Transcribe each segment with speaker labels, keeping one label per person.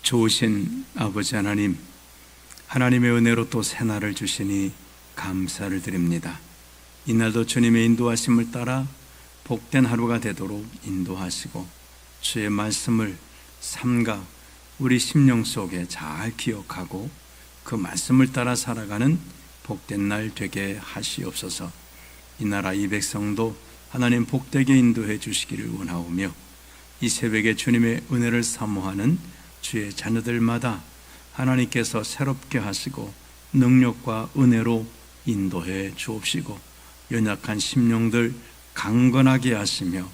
Speaker 1: 좋으신 아버지 하나님, 하나님의 은혜로 또 새날을 주시니 감사를 드립니다. 이날도 주님의 인도하심을 따라 복된 하루가 되도록 인도하시고 주의 말씀을 삼가 우리 심령 속에 잘 기억하고 그 말씀을 따라 살아가는 복된 날 되게 하시옵소서. 이 나라 이 백성도 하나님 복되게 인도해 주시기를 원하오며 이 새벽에 주님의 은혜를 사모하는 주의 자녀들마다 하나님께서 새롭게 하시고 능력과 은혜로 인도해 주옵시고 연약한 심령들 강건하게 하시며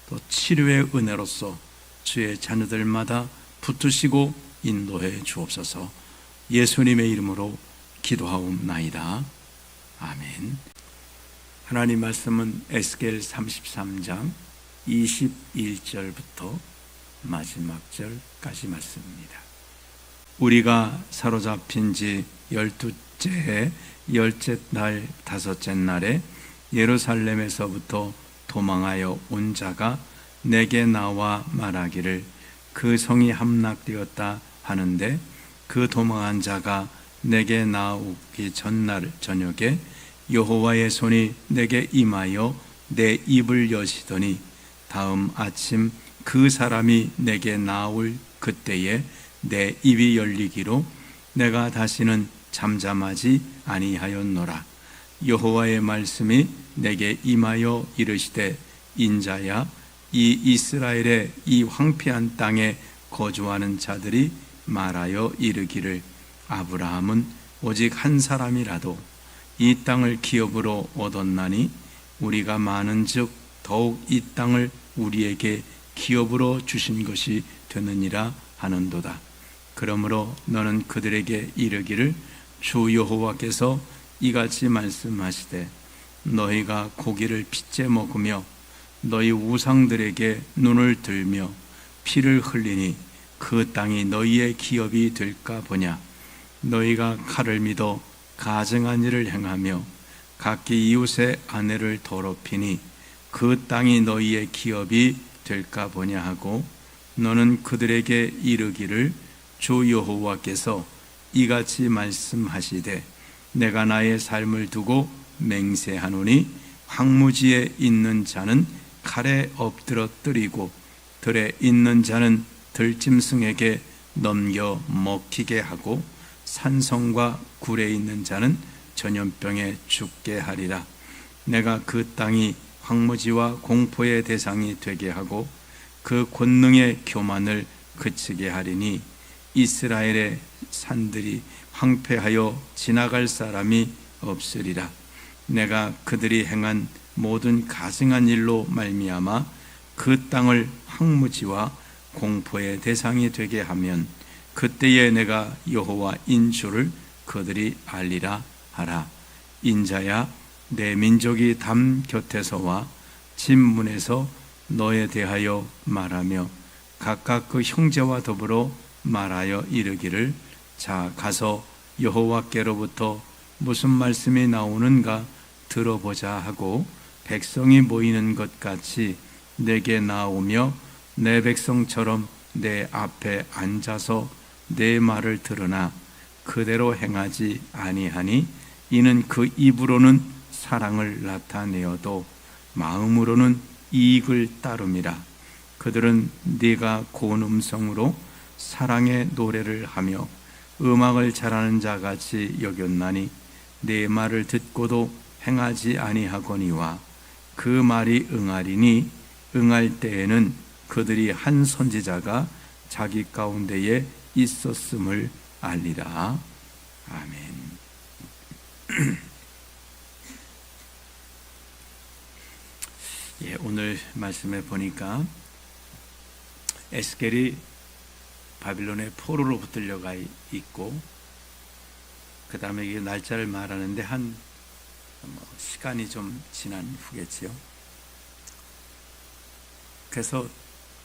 Speaker 1: 또 치료의 은혜로서 주의 자녀들마다 붙으시고 인도해 주옵소서. 예수님의 이름으로 기도하옵나이다. 아멘. 하나님 말씀은 에스겔 33장 21절부터 마지막 절까지 말씀입니다. 우리가 사로잡힌 지 12째 열째 날 다섯째 날에 예루살렘에서부터 도망하여 온 자가 내게 나와 말하기를 그 성이 함락되었다 하는데 그 도망한 자가 내게 나오기 전날 저녁에 여호와의 손이 내게 임하여 내 입을 여시더니 다음 아침 그 사람이 내게 나올 그때에 내 입이 열리기로 내가 다시는 잠잠하지 아니하였노라. 여호와의 말씀이 내게 임하여 이르시되 인자야, 이 이스라엘의 이 황폐한 땅에 거주하는 자들이 말하여 이르기를 아브라함은 오직 한 사람이라도 이 땅을 기업으로 얻었나니 우리가 많은즉 더욱 이 땅을 우리에게 기업으로 주신 것이 되느니라 하는도다. 그러므로 너는 그들에게 이르기를 주 여호와께서 이같이 말씀하시되 너희가 고기를 핏째 먹으며 너희 우상들에게 눈을 들며 피를 흘리니 그 땅이 너희의 기업이 될까 보냐. 너희가 칼을 믿어 가증한 일을 행하며 각기 이웃의 아내를 더럽히니 그 땅이 너희의 기업이 될까 보냐 하고 너는 그들에게 이르기를 주 여호와께서 이같이 말씀하시되 내가 나의 삶을 두고 맹세하노니 황무지에 있는 자는 칼에 엎드러뜨리고 들에 있는 자는 들짐승에게 넘겨 먹히게 하고 산성과 굴에 있는 자는 전염병에 죽게 하리라. 내가 그 땅이 황무지와 공포의 대상이 되게 하고 그 권능의 교만을 그치게 하리니 이스라엘의 산들이 황폐하여 지나갈 사람이 없으리라. 내가 그들이 행한 모든 가증한 일로 말미암아 그 땅을 황무지와 공포의 대상이 되게 하면 그때에 내가 여호와인 줄을 그들이 알리라 하라. 인자야, 내 민족이 담 곁에서와 진문에서 너에 대하여 말하며 각각 그 형제와 더불어 말하여 이르기를 자 가서 여호와께로부터 무슨 말씀이 나오는가 들어보자 하고 백성이 모이는 것 같이 내게 나오며 내 백성처럼 내 앞에 앉아서 내 말을 들으나 그대로 행하지 아니하니 이는 그 입으로는 사랑을 나타내어도 마음으로는 이익을 따름이라. 그들은 네가 고운 음성으로 사랑의 노래를 하며 음악을 잘하는 자같이 여겼나니 네 말을 듣고도 행하지 아니하거니와 그 말이 응하리니 응할 때에는 그들이 한 선지자가 자기 가운데에 있었음을 알리라. 아멘. 예, 오늘 말씀에 보니까 에스겔이 바빌론의 포로로 붙들려가 있고 그 다음에 이게 날짜를 말하는데 한 시간이 좀 지난 후겠지요. 그래서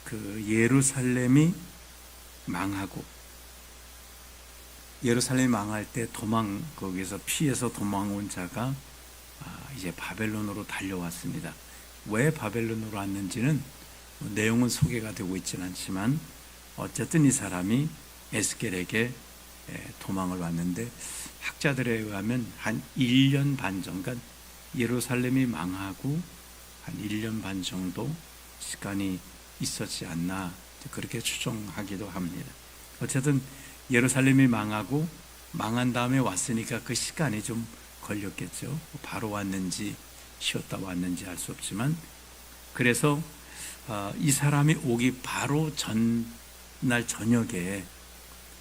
Speaker 1: 그 예루살렘이 망하고 예루살렘이 망할 때 거기에서 피해서 도망온 자가 이제 바벨론으로 달려왔습니다. 왜 바벨론으로 왔는지는 내용은 소개가 되고 있지는 않지만 어쨌든 이 사람이 에스겔에게 도망을 왔는데, 학자들에 의하면 한 1년 반 정도, 그러니까 예루살렘이 망하고 한 1년 반 정도 시간이 있었지 않나, 그렇게 추정하기도 합니다. 어쨌든 예루살렘이 망하고 망한 다음에 왔으니까 그 시간이 좀 걸렸겠죠. 바로 왔는지 쉬었다 왔는지 알 수 없지만, 그래서 이 사람이 오기 바로 전날 저녁에,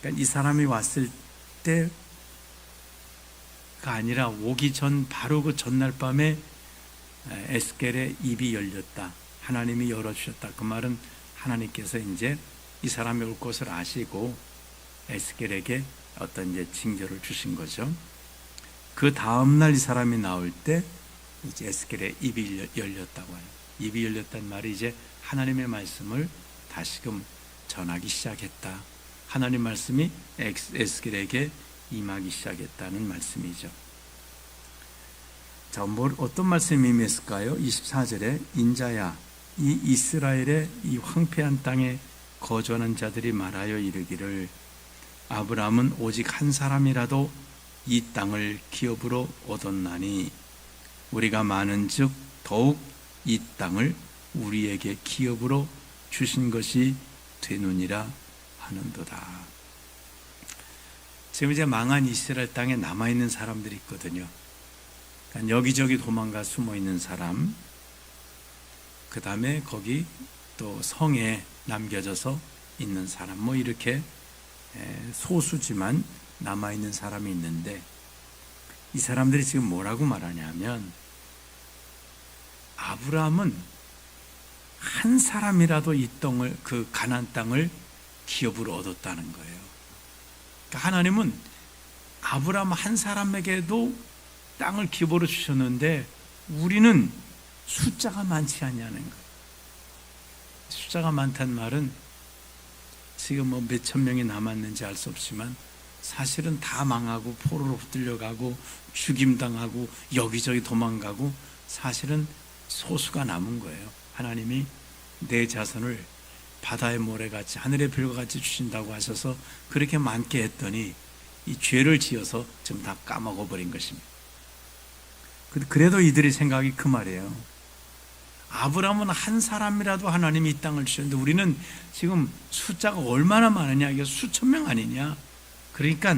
Speaker 1: 그러니까 이 사람이 왔을 때가 아니라 오기 전 바로 그 전날 밤에 에스겔의 입이 열렸다, 하나님이 열어주셨다. 그 말은 하나님께서 이제 이 사람이 올 것을 아시고 에스겔에게 어떤 이제 징조를 주신 거죠. 그 다음날 이 사람이 나올 때 이제 에스겔의 입이 열렸다고 해요. 입이 열렸단 말이 이제 하나님의 말씀을 다시금 전하기 시작했다, 하나님 말씀이 에스겔에게 임하기 시작했다는 말씀이죠. 자, 어떤 말씀이 임했을까요? 24절에 인자야, 이 이스라엘의 이 황폐한 땅에 거주하는 자들이 말하여 이르기를, 아브라함은 오직 한 사람이라도 이 땅을 기업으로 얻었나니 우리가 많은즉 더욱 이 땅을 우리에게 기업으로 주신 것이 되느니라 하는도다. 지금 이제 망한 이스라엘 땅에 남아있는 사람들이 있거든요. 그러니까 여기저기 도망가 숨어있는 사람, 그 다음에 거기 또 성에 남겨져서 있는 사람, 뭐 이렇게 소수지만 남아있는 사람이 있는데, 이 사람들이 지금 뭐라고 말하냐면, 아브라함은 한 사람이라도 이 땅을, 그 가나안 땅을 기업으로 얻었다는 거예요. 그러니까 하나님은 아브라함 한 사람에게도 땅을 기업으로 주셨는데 우리는 숫자가 많지 않냐는 거예요. 숫자가 많다는 말은 지금 뭐 몇천 명이 남았는지 알 수 없지만 사실은 다 망하고 포로로 붙들려가고 죽임당하고 여기저기 도망가고 사실은 소수가 남은 거예요. 하나님이 내 자손을 바다의 모래같이 하늘의 별과 같이 주신다고 하셔서 그렇게 많게 했더니 이 죄를 지어서 지금 다 까먹어버린 것입니다. 그래도 이들의 생각이 그 말이에요. 아브라함은 한 사람이라도 하나님이 이 땅을 주셨는데 우리는 지금 숫자가 얼마나 많으냐, 이게 수천 명 아니냐. 그러니까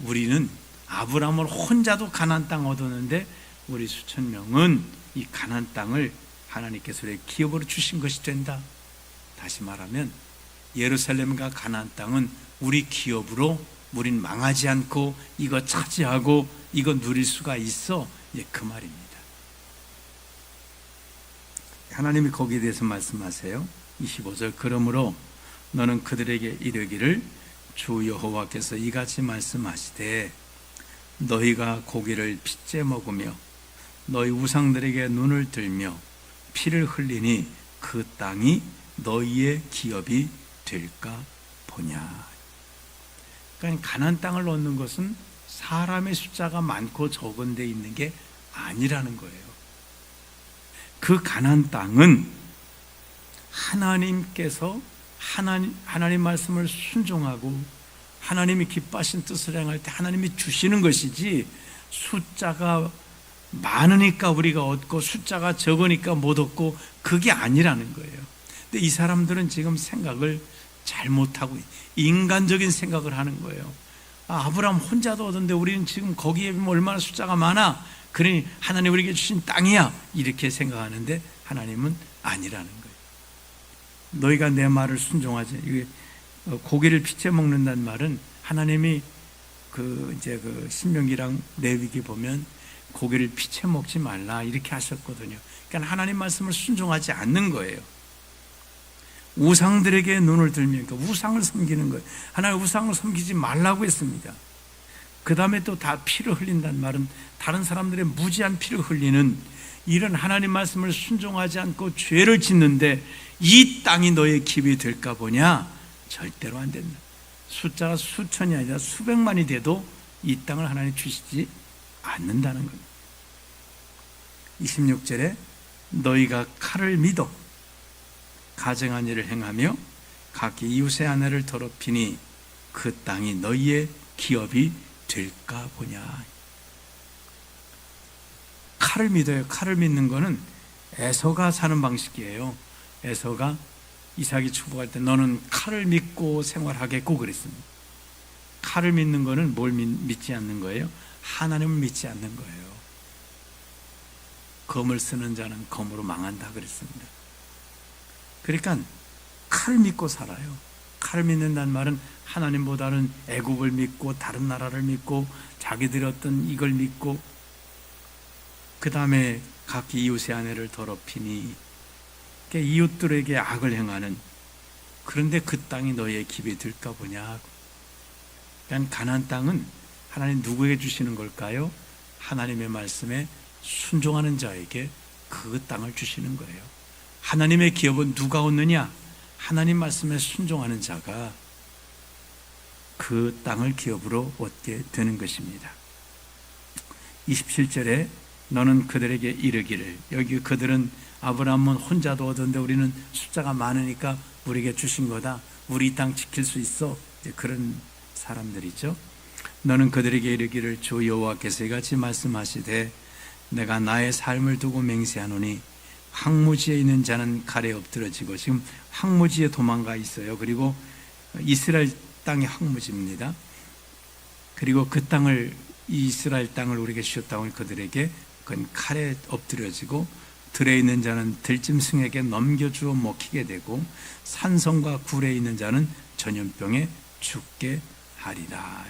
Speaker 1: 우리는 아브라함을 혼자도 가나안 땅 얻었는데 우리 수천 명은 이 가나안 땅을 하나님께서 우리에게 기업으로 주신 것이 된다. 다시 말하면 예루살렘과 가나안 땅은 우리 기업으로, 우린 망하지 않고 이거 차지하고 이거 누릴 수가 있어. 예, 그 말입니다. 하나님이 거기에 대해서 말씀하세요. 25절, 그러므로 너는 그들에게 이르기를, 주 여호와께서 이같이 말씀하시되 너희가 고기를 핏째 먹으며 너희 우상들에게 눈을 들며 피를 흘리니 그 땅이 너희의 기업이 될까 보냐. 그러니까 가나안 땅을 얻는 것은 사람의 숫자가 많고 적은 데 있는 게 아니라는 거예요. 그 가나안 땅은 하나님께서 하나님 말씀을 순종하고 하나님이 기뻐하신 뜻을 행할 때 하나님이 주시는 것이지, 숫자가 많으니까 우리가 얻고 숫자가 적으니까 못 얻고, 그게 아니라는 거예요. 근데 이 사람들은 지금 생각을 잘못하고 인간적인 생각을 하는 거예요. 아브라함 혼자도 얻었는데 우리는 지금 거기에 보면 얼마나 숫자가 많아, 그러니 하나님 우리에게 주신 땅이야, 이렇게 생각하는데 하나님은 아니라는 거예요. 너희가 내 말을 순종하지. 고기를 핏째 먹는다는 말은 하나님이 이제 신명기랑 레위기 보면 고기를 핏째 먹지 말라 이렇게 하셨거든요. 그러니까 하나님 말씀을 순종하지 않는 거예요. 우상들에게 눈을 들면, 그러니까 우상을 섬기는 거예요. 하나님 우상을 섬기지 말라고 했습니다. 그 다음에 또 다 피를 흘린다는 말은 다른 사람들의 무지한 피를 흘리는 이런 하나님 말씀을 순종하지 않고 죄를 짓는데 이 땅이 너의 기업이 될까 보냐? 절대로 안 된다. 숫자가 수천이 아니라 수백만이 돼도 이 땅을 하나님 주시지 않는다는 겁니다. 26절에 너희가 칼을 믿어 가증한 일을 행하며 각기 이웃의 아내를 더럽히니 그 땅이 너희의 기업이 될까 보냐. 칼을 믿어요. 칼을 믿는 거는 에서가 사는 방식이에요. 에서가 이삭이 축복할 때 너는 칼을 믿고 생활하겠고 그랬습니다. 칼을 믿는 거는 뭘 믿지 않는 거예요? 하나님을 믿지 않는 거예요. 검을 쓰는 자는 검으로 망한다 그랬습니다. 그러니까 칼을 믿고 살아요. 칼을 믿는다는 말은 하나님보다는 애국을 믿고 다른 나라를 믿고 자기들이 어떤 이걸 믿고 그 다음에 각 이웃의 아내를 더럽히니 이웃들에게 악을 행하는, 그런데 그 땅이 너희의 기업이 될까 보냐. 그러니까 가나안 땅은 하나님 누구에게 주시는 걸까요? 하나님의 말씀에 순종하는 자에게 그 땅을 주시는 거예요. 하나님의 기업은 누가 얻느냐? 하나님 말씀에 순종하는 자가 그 땅을 기업으로 얻게 되는 것입니다. 27절에 너는 그들에게 이르기를, 여기 그들은 아브라함은 혼자도 얻었는데 우리는 숫자가 많으니까 우리에게 주신 거다. 우리 이 땅 지킬 수 있어. 그런 사람들이죠. 너는 그들에게 이르기를 주 여호와께서 이같이 말씀하시되 내가 나의 삶을 두고 맹세하노니 황무지에 있는 자는 칼에 엎드러지고, 지금 황무지에 도망가 있어요. 그리고 이스라엘 땅이 황무지입니다. 그리고 그 땅을, 이스라엘 땅을 우리에게 주셨다고 하니 그들에게 그건 칼에 엎드려지고 들에 있는 자는 들짐승에게 넘겨주어 먹히게 되고 산성과 굴에 있는 자는 전염병에 죽게 하리라.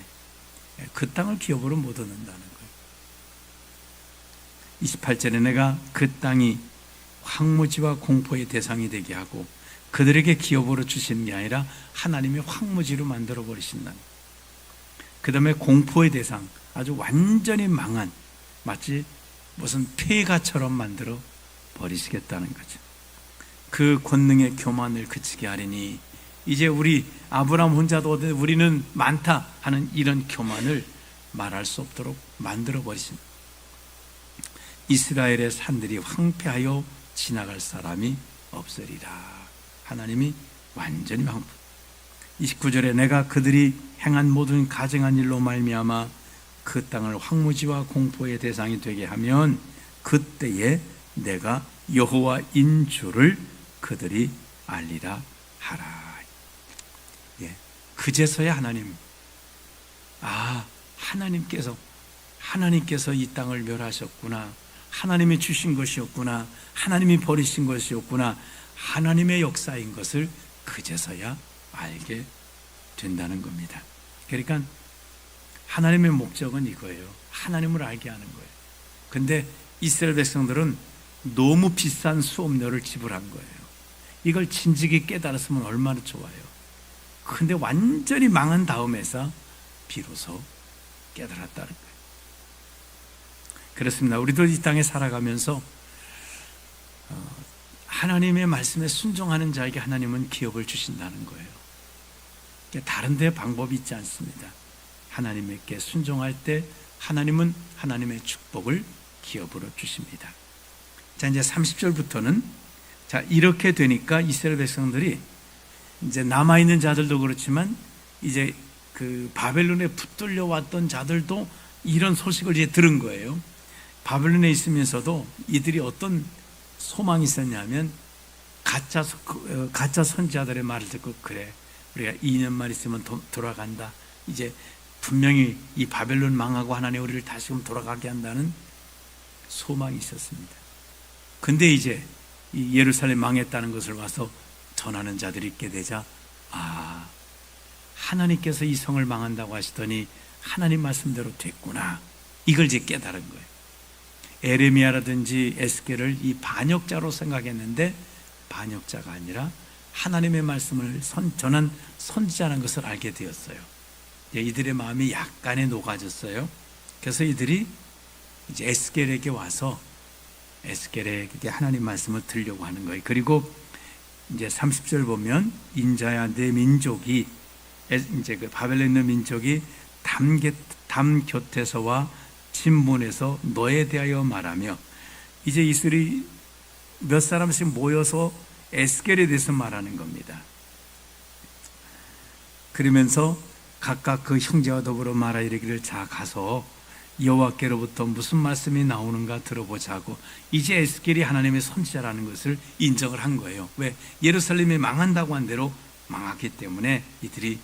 Speaker 1: 그 땅을 기업으로 못 얻는다는 거예요. 28절에 내가 그 땅이 황무지와 공포의 대상이 되게 하고 그들에게 기업으로 주시는 게 아니라 하나님의 황무지로 만들어 버리신다는 거예요. 그 다음에 공포의 대상, 아주 완전히 망한, 마치 무슨 폐가처럼 만들어 버리시겠다는 거죠. 그 권능의 교만을 그치게 하리니, 이제 우리 아브라함 혼자도 얻는데 우리는 많다 하는 이런 교만을 말할 수 없도록 만들어 버리신, 이스라엘의 산들이 황폐하여 지나갈 사람이 없으리라. 하나님이 완전히 황폐. 29절에 내가 그들이 행한 모든 가증한 일로 말미암아 그 땅을 황무지와 공포의 대상이 되게 하면 그때에 내가 여호와인 줄을 그들이 알리라 하라. 예, 그제서야 하나님께서 이 땅을 멸하셨구나, 하나님이 주신 것이었구나, 하나님이 버리신 것이었구나, 하나님의 역사인 것을 그제서야 알게 된다는 겁니다. 그러니까 하나님의 목적은 이거예요. 하나님을 알게 하는 거예요. 근데 이스라엘 백성들은 너무 비싼 수업료를 지불한 거예요. 이걸 진즉에 깨달았으면 얼마나 좋아요. 근데 완전히 망한 다음에서 비로소 깨달았다는 거예요. 그렇습니다. 우리도 이 땅에 살아가면서 하나님의 말씀에 순종하는 자에게 하나님은 기업을 주신다는 거예요. 다른 데 방법이 있지 않습니다. 하나님께 순종할 때 하나님은 하나님의 축복을 기업으로 주십니다. 자, 이제 30절부터는 자, 이렇게 되니까 이스라엘 백성들이 이제 남아있는 자들도 그렇지만 이제 그 바벨론에 붙들려 왔던 자들도 이런 소식을 이제 들은 거예요. 바벨론에 있으면서도 이들이 어떤 소망이 있었냐면 가짜 선지자들의 말을 듣고, 그래, 우리가 2년만 있으면 돌아간다. 이제 분명히 이 바벨론 망하고 하나님 우리를 다시금 돌아가게 한다는 소망이 있었습니다. 근데 이제 이 예루살렘 망했다는 것을 와서 전하는 자들이 있게 되자, 하나님께서 이 성을 망한다고 하시더니 하나님 말씀대로 됐구나, 이걸 이제 깨달은 거예요. 에레미야라든지 에스겔을 이 반역자로 생각했는데 반역자가 아니라 하나님의 말씀을 전한 선지자라는 것을 알게 되었어요. 이들의 마음이 약간의 녹아졌어요. 그래서 이들이 이제 에스겔에게 와서 에스겔에게 하나님 말씀을 들으려고 하는 거예요. 그리고 이제 30절 보면 인자야 내 민족이, 이제 그 바벨론에 있는 민족이 담 곁에서와 진문에서 너에 대하여 말하며, 이제 이슬이 몇 사람씩 모여서 에스겔에 대해서 말하는 겁니다. 그러면서 각각 그 형제와 더불어 말하 이르기를 자 가서 여호와께로부터 무슨 말씀이 나오는가 들어보자고. 이제 에스겔이 하나님의 선지자라는 것을 인정을 한 거예요. 왜? 예루살렘이 망한다고 한 대로 망했기 때문에 이들이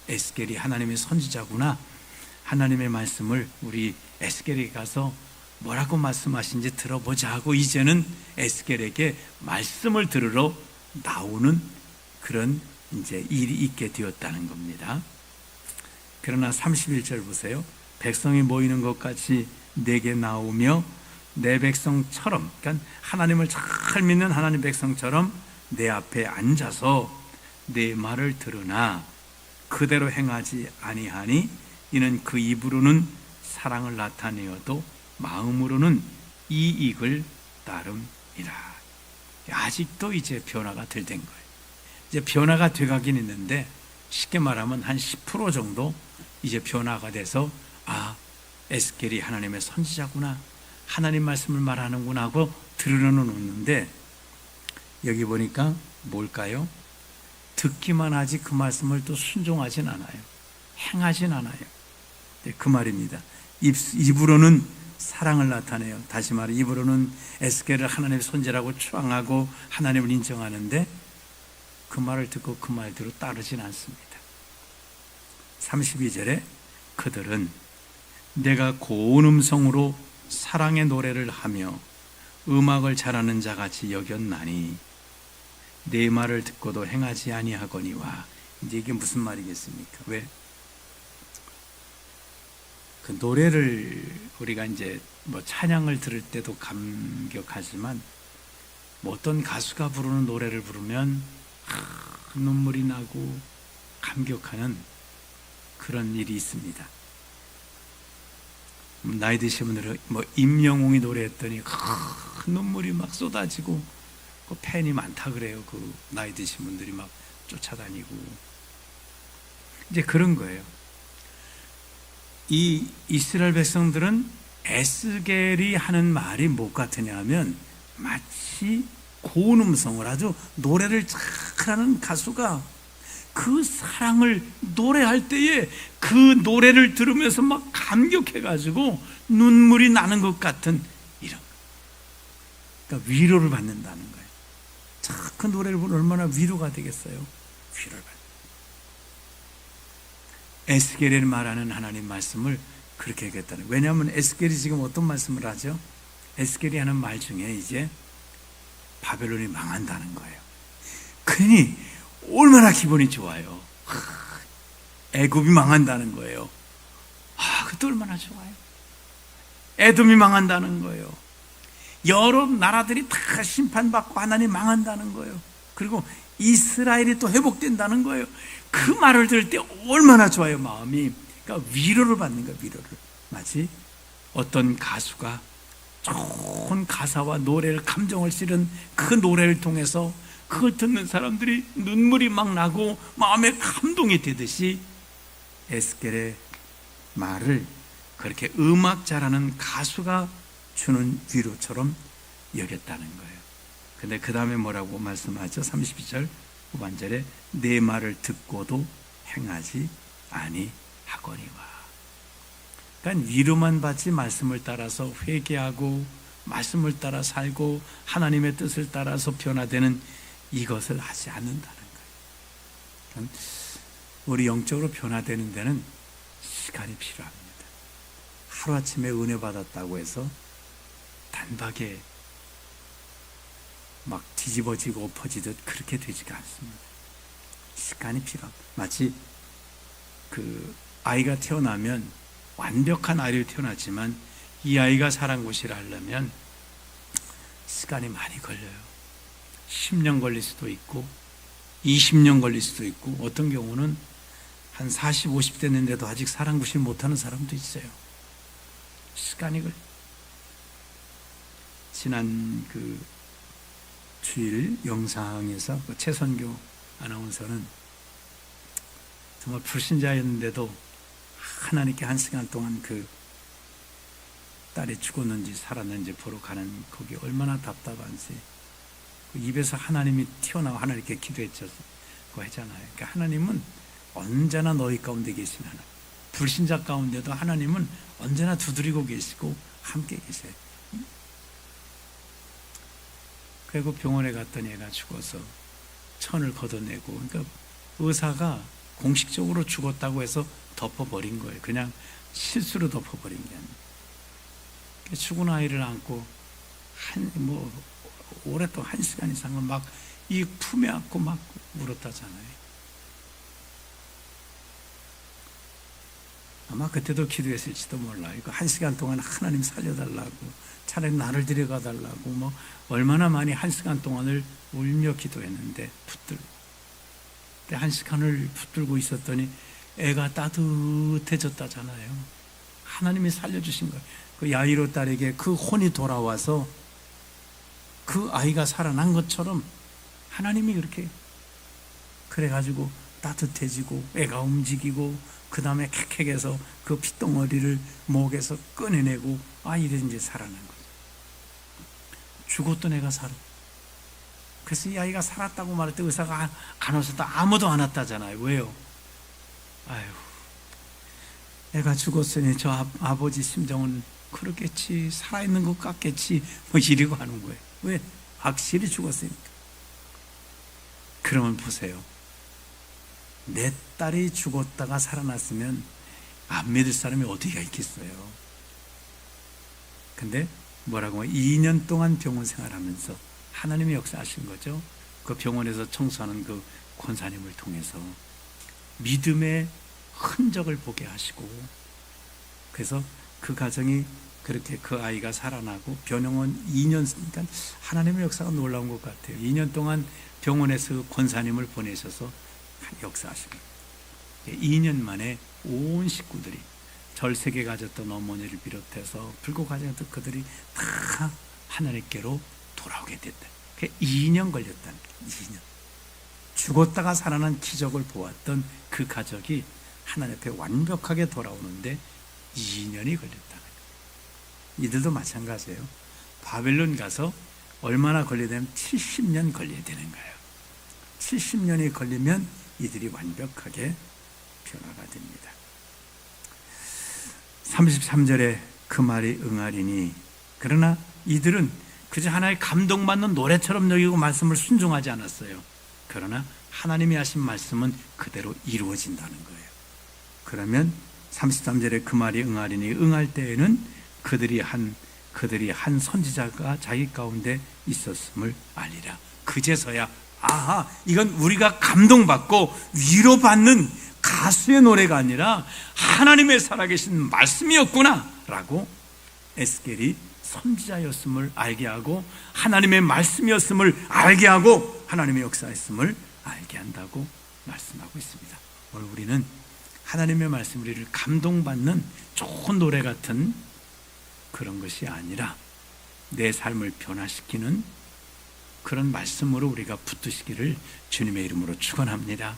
Speaker 1: 에스겔이 하나님의 선지자구나. 하나님의 말씀을 우리 에스겔에게 가서 뭐라고 말씀하신지 들어보자 하고 이제는 에스겔에게 말씀을 들으러 나오는 그런 이제 일이 있게 되었다는 겁니다. 그러나 31절 보세요. 백성이 모이는 것 같이 내게 나오며 내 백성처럼, 그러니까 하나님을 잘 믿는 하나님 백성처럼 내 앞에 앉아서 내 말을 들으나 그대로 행하지 아니하니 이는 그 입으로는 사랑을 나타내어도 마음으로는 이익을 따름이라. 아직도 이제 변화가 덜 된 거예요. 이제 변화가 돼가긴 있는데 쉽게 말하면 한 10% 정도 이제 변화가 돼서 에스겔이 하나님의 선지자구나, 하나님 말씀을 말하는구나 하고 들으러는 오는데 여기 보니까 뭘까요? 듣기만 하지 그 말씀을 또 순종하진 않아요. 행하진 않아요. 네, 그 말입니다. 입으로는 사랑을 나타내요. 다시 말해 입으로는 에스겔을 하나님의 선지자라고 추앙하고 하나님을 인정하는데 그 말을 듣고 그 말대로 따르진 않습니다. 32절에 그들은 내가 고운 음성으로 사랑의 노래를 하며 음악을 잘하는 자같이 여겼나니 내 말을 듣고도 행하지 아니하거니와. 이제 이게 무슨 말이겠습니까? 왜? 그 노래를 우리가 이제 뭐 찬양을 들을 때도 감격하지만 뭐 어떤 가수가 부르는 노래를 부르면 눈물이 나고 감격하는 그런 일이 있습니다. 나이 드신 분들은 뭐 임영웅이 노래했더니 눈물이 막 쏟아지고 그 팬이 많다 그래요. 그 나이 드신 분들이 막 쫓아다니고 이제 그런 거예요. 이 이스라엘 백성들은 에스겔이 하는 말이 뭐 같으냐 하면 마치 고운 음성을 아주 노래를 잘하는 가수가 그 사랑을 노래할 때에 그 노래를 들으면서 막 감격해가지고 눈물이 나는 것 같은 이런, 그러니까 위로를 받는다는 거예요. 그 노래를 부르면 얼마나 위로가 되겠어요. 위로를 받는. 에스겔이 말하는 하나님 말씀을 그렇게 하겠다는 거예요. 왜냐하면 에스겔이 지금 어떤 말씀을 하죠? 에스겔이 하는 말 중에 이제 바벨론이 망한다는 거예요. 그러니 얼마나 기분이 좋아요. 애굽이 망한다는 거예요. 그때 얼마나 좋아요. 에돔이 망한다는 거예요. 여러 나라들이 다 심판받고 하나님 망한다는 거예요. 그리고 이스라엘이 또 회복된다는 거예요. 그 말을 들을 때 얼마나 좋아요, 마음이. 그러니까 위로를 받는 거예요, 위로를. 마치 어떤 가수가 좋은 가사와 노래를, 감정을 실은 그 노래를 통해서 그걸 듣는 사람들이 눈물이 막 나고 마음에 감동이 되듯이 에스겔의 말을 그렇게 음악 잘하는 가수가 주는 위로처럼 여겼다는 거예요. 근데 그 다음에 뭐라고 말씀하죠? 32절 후반절에 내 말을 듣고도 행하지 아니하거니와. 그러니까 위로만 받지 말씀을 따라서 회개하고 말씀을 따라 살고 하나님의 뜻을 따라서 변화되는 이것을 하지 않는다는 거예요. 그러니까 우리 영적으로 변화되는 데는 시간이 필요합니다. 하루아침에 은혜 받았다고 해서 단박에 막 뒤집어지고 엎어지듯 그렇게 되지가 않습니다. 시간이 필요합니다. 마치 그 아이가 태어나면 완벽한 아이로 태어났지만 이 아이가 살한 곳이라 하려면 시간이 많이 걸려요. 10년 걸릴 수도 있고 20년 걸릴 수도 있고 어떤 경우는 한 40, 50 됐는데도 아직 사랑구실 못하는 사람도 있어요. 시간이 걸려. 지난 그 주일 영상에서 그 최선교 아나운서는 정말 불신자였는데도 하나님께 한 시간 동안 그 딸이 죽었는지 살았는지 보러 가는 거기 얼마나 답답한지 그 입에서 하나님이 튀어나와 하나님께 기도했죠. 그거 했잖아요. 그러니까 하나님은 언제나 너희 가운데 계신 하나님. 불신자 가운데도 하나님은 언제나 두드리고 계시고 함께 계세요. 그리고 병원에 갔더니 애가 죽어서 천을 걷어내고, 그러니까 의사가 공식적으로 죽었다고 해서 덮어버린 거예요. 그냥 실수로 덮어버린 게 아니에요. 죽은 아이를 안고 오랫동안 1시간 이상을 막 이 품에 안고 막 울었다잖아요. 아마 그때도 기도했을지도 몰라요. 이거 1시간 동안 하나님 살려달라고, 차라리 나를 데려가달라고, 뭐 얼마나 많이 1시간 동안을 울며 기도했는데 붙들고. 근데 1시간을 붙들고 있었더니 애가 따뜻해졌다잖아요. 하나님이 살려주신 거예요. 그 야이로 딸에게 그 혼이 돌아와서 그 아이가 살아난 것처럼 하나님이 그렇게 그래가지고 따뜻해지고 애가 움직이고, 그 다음에 캑캑해서 그 핏덩어리를 목에서 꺼내내고 아이들이 이제 살아난 거죠. 죽었던 애가 살아. 그래서 이 아이가 살았다고 말할 때 의사가 간호사도 아무도 안 왔다잖아요. 왜요? 아유, 애가 죽었으니 저 아버지 심정은 그렇겠지, 살아있는 것 같겠지, 뭐 이러고 하는 거예요. 왜? 확실히 죽었으니까. 그러면 보세요. 내 딸이 죽었다가 살아났으면 안 믿을 사람이 어디가 있겠어요. 근데 뭐라고 하면 2년 동안 병원 생활하면서 하나님의 역사하신 거죠. 그 병원에서 청소하는 그 권사님을 통해서 믿음의 흔적을 보게 하시고, 그래서 그 가정이 그렇게 그 아이가 살아나고 병원 2년, 그러니까 하나님의 역사가 놀라운 것 같아요. 2년 동안 병원에서 권사님을 보내셔서 역사하시고, 2년 만에 온 식구들이, 절세계 가졌던 어머니를 비롯해서 불구 가정했던 그들이 다 하나님께로 돌아오게 됐다. 2년 걸렸다는 거예요. 2년. 죽었다가 살아난 기적을 보았던 그 가족이 하나님 앞에 완벽하게 돌아오는데 2년이 걸렸다는 거예요. 이들도 마찬가지예요. 바벨론 가서 얼마나 걸리냐면 70년 걸려야 되는 거예요. 70년이 걸리면 이들이 완벽하게 변화가 됩니다. 33절에 그 말이 응하리니, 그러나 이들은 그저 하나의 감동받는 노래처럼 여기고 말씀을 순종하지 않았어요. 그러나 하나님이 하신 말씀은 그대로 이루어진다는 거예요. 그러면 33절에 그 말이 응하리니, 응할 때에는 그들이 한 선지자가 자기 가운데 있었음을 알리라. 그제서야 아하, 이건 우리가 감동받고 위로받는 가수의 노래가 아니라 하나님의 살아계신 말씀이었구나 라고 에스겔이 선지자였음을 알게 하고, 하나님의 말씀이었음을 알게 하고, 하나님의 역사였음을 알게 한다고 말씀하고 있습니다. 오늘 우리는 하나님의 말씀, 우리를 감동받는 좋은 노래 같은 그런 것이 아니라 내 삶을 변화시키는 그런 말씀으로 우리가 붙드시기를 주님의 이름으로 축원합니다.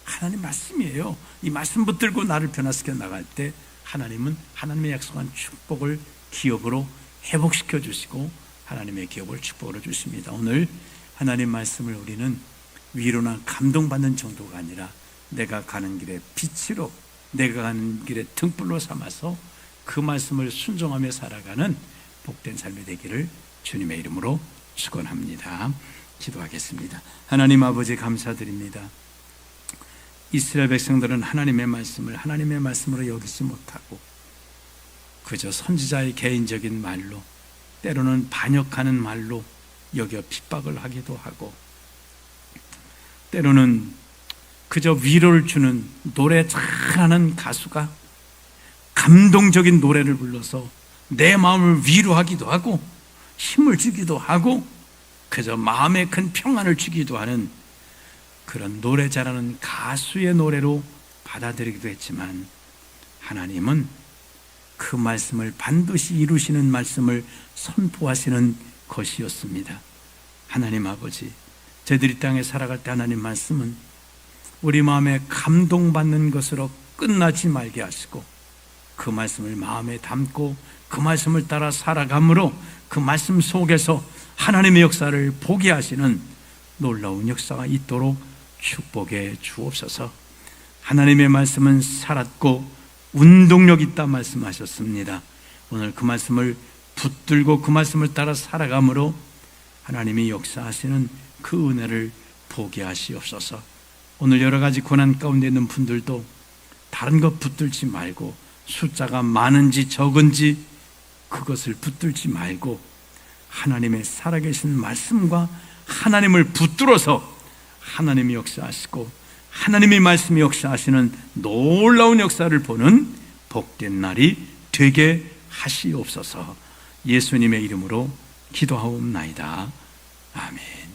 Speaker 1: 하나님 말씀이에요. 이 말씀 붙들고 나를 변화시켜 나갈 때 하나님은 하나님의 약속한 축복을 기업으로 회복시켜 주시고 하나님의 기업을 축복으로 주십니다. 오늘 하나님 말씀을 우리는 위로나 감동받는 정도가 아니라 내가 가는 길에 빛으로, 내가 가는 길에 등불로 삼아서 그 말씀을 순종하며 살아가는 복된 삶이 되기를 주님의 이름으로 축원합니다. 기도하겠습니다. 하나님 아버지 감사드립니다. 이스라엘 백성들은 하나님의 말씀으로 여기지 못하고 그저 선지자의 개인적인 말로, 때로는 반역하는 말로 여겨 핍박을 하기도 하고, 때로는 그저 위로를 주는 노래 잘하는 가수가 감동적인 노래를 불러서 내 마음을 위로하기도 하고 힘을 주기도 하고 그저 마음에 큰 평안을 주기도 하는 그런 노래 잘하는 가수의 노래로 받아들이기도 했지만, 하나님은 그 말씀을 반드시 이루시는 말씀을 선포하시는 것이었습니다. 하나님 아버지, 저희들이 땅에 살아갈 때 하나님 말씀은 우리 마음에 감동받는 것으로 끝나지 말게 하시고, 그 말씀을 마음에 담고 그 말씀을 따라 살아감으로 그 말씀 속에서 하나님의 역사를 보게 하시는 놀라운 역사가 있도록 축복해 주옵소서. 하나님의 말씀은 살았고 운동력 있다 말씀하셨습니다. 오늘 그 말씀을 붙들고 그 말씀을 따라 살아감으로 하나님이 역사하시는 그 은혜를 보게 하시옵소서. 오늘 여러 가지 고난 가운데 있는 분들도 다른 것 붙들지 말고, 숫자가 많은지 적은지 그것을 붙들지 말고 하나님의 살아계신 말씀과 하나님을 붙들어서 하나님이 역사하시고 하나님의 말씀이 역사하시는 놀라운 역사를 보는 복된 날이 되게 하시옵소서. 예수님의 이름으로 기도하옵나이다. 아멘.